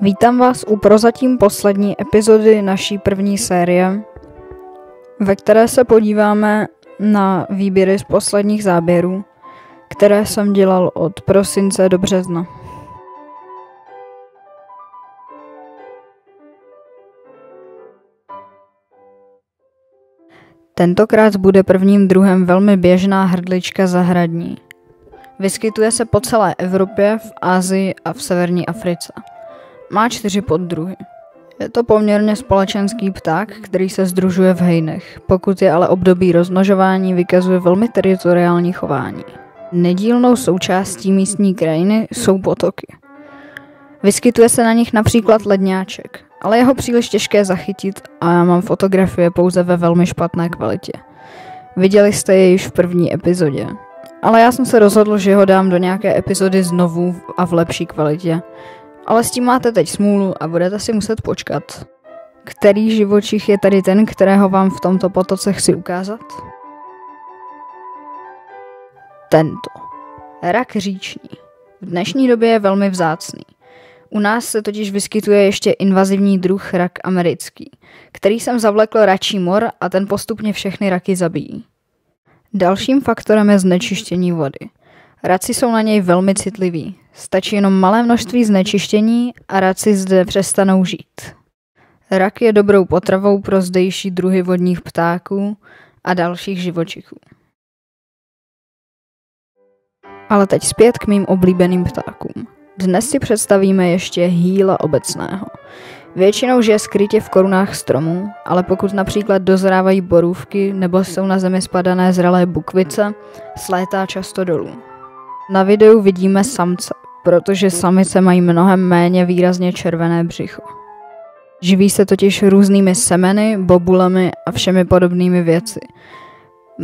Vítám vás u prozatím poslední epizody naší první série, ve které se podíváme na výběry z posledních záběrů, které jsem dělal od prosince do března. Tentokrát bude prvním druhem velmi běžná hrdlička zahradní. Vyskytuje se po celé Evropě, v Asii a v severní Africe. Má 4 poddruhy. Je to poměrně společenský pták, který se sdružuje v hejnech. Pokud je ale období rozmnožování, vykazuje velmi teritoriální chování. Nedílnou součástí místní krajiny jsou potoky. Vyskytuje se na nich například ledňáček, ale je ho příliš těžké zachytit a já mám fotografie pouze ve velmi špatné kvalitě. Viděli jste je již v první epizodě. Ale já jsem se rozhodl, že ho dám do nějaké epizody znovu a v lepší kvalitě. Ale s tím máte teď smůlu a budete si muset počkat. Který živočich je tady ten, kterého vám v tomto potoce chci ukázat? Tento. Rak říční. V dnešní době je velmi vzácný. U nás se totiž vyskytuje ještě invazivní druh rak americký, který sem zavlekl račí mor a ten postupně všechny raky zabíjí. Dalším faktorem je znečištění vody. Raci jsou na něj velmi citliví. Stačí jenom malé množství znečištění a raci zde přestanou žít. Rak je dobrou potravou pro zdejší druhy vodních ptáků a dalších živočichů. Ale teď zpět k mým oblíbeným ptákům. Dnes si představíme ještě hýla obecného. Většinou žije skrytě v korunách stromů, ale pokud například dozrávají borůvky nebo jsou na zemi spadané zralé bukvice, slétá často dolů. Na videu vidíme samce, protože samice mají mnohem méně výrazně červené břicho. Živí se totiž různými semeny, bobulemi a všemi podobnými věci.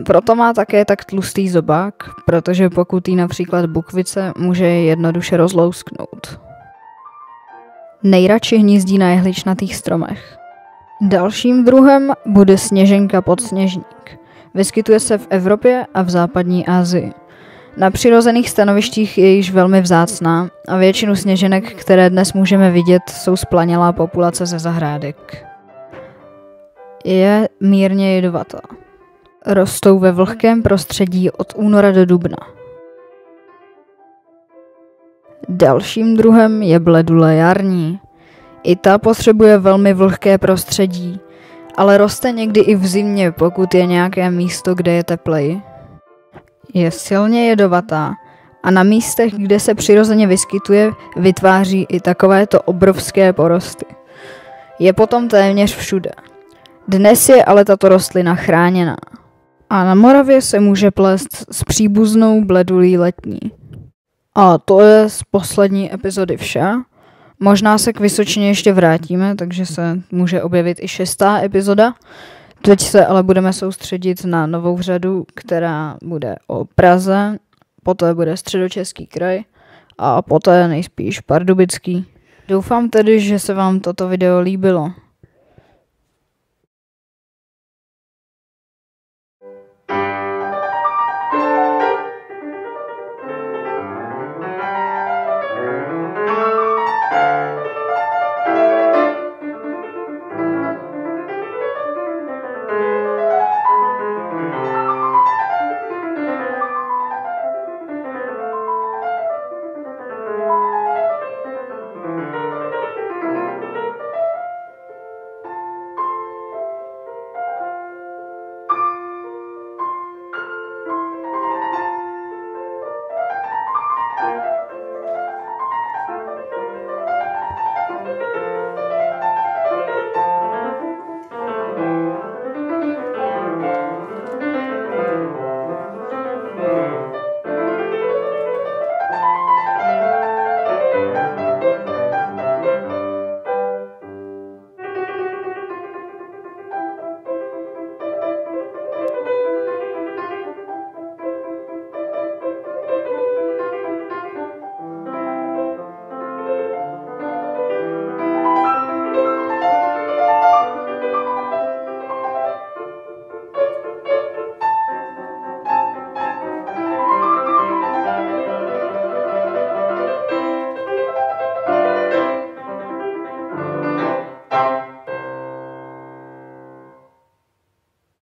Proto má také tak tlustý zobák, protože pokud jí například bukvice, může je jednoduše rozlousknout. Nejradši hnízdí na jehličnatých stromech. Dalším druhem bude sněženka podsněžník. Vyskytuje se v Evropě a v západní Asii. Na přirozených stanovištích je již velmi vzácná a většinu sněženek, které dnes můžeme vidět, jsou splanělá populace ze zahrádek. Je mírně jedovatá. Rostou ve vlhkém prostředí od února do dubna. Dalším druhem je bledule jarní. I ta potřebuje velmi vlhké prostředí, ale roste někdy i v zimě, pokud je nějaké místo, kde je tepleji. Je silně jedovatá a na místech, kde se přirozeně vyskytuje, vytváří i takovéto obrovské porosty. Je potom téměř všude. Dnes je ale tato rostlina chráněná. A na Moravě se může plést s příbuznou bledulí letní. A to je z poslední epizody vše. Možná se k Vysočině ještě vrátíme, takže se může objevit i 6. epizoda. Teď se ale budeme soustředit na novou řadu, která bude o Praze, poté bude Středočeský kraj a poté nejspíš Pardubický. Doufám tedy, že se vám toto video líbilo.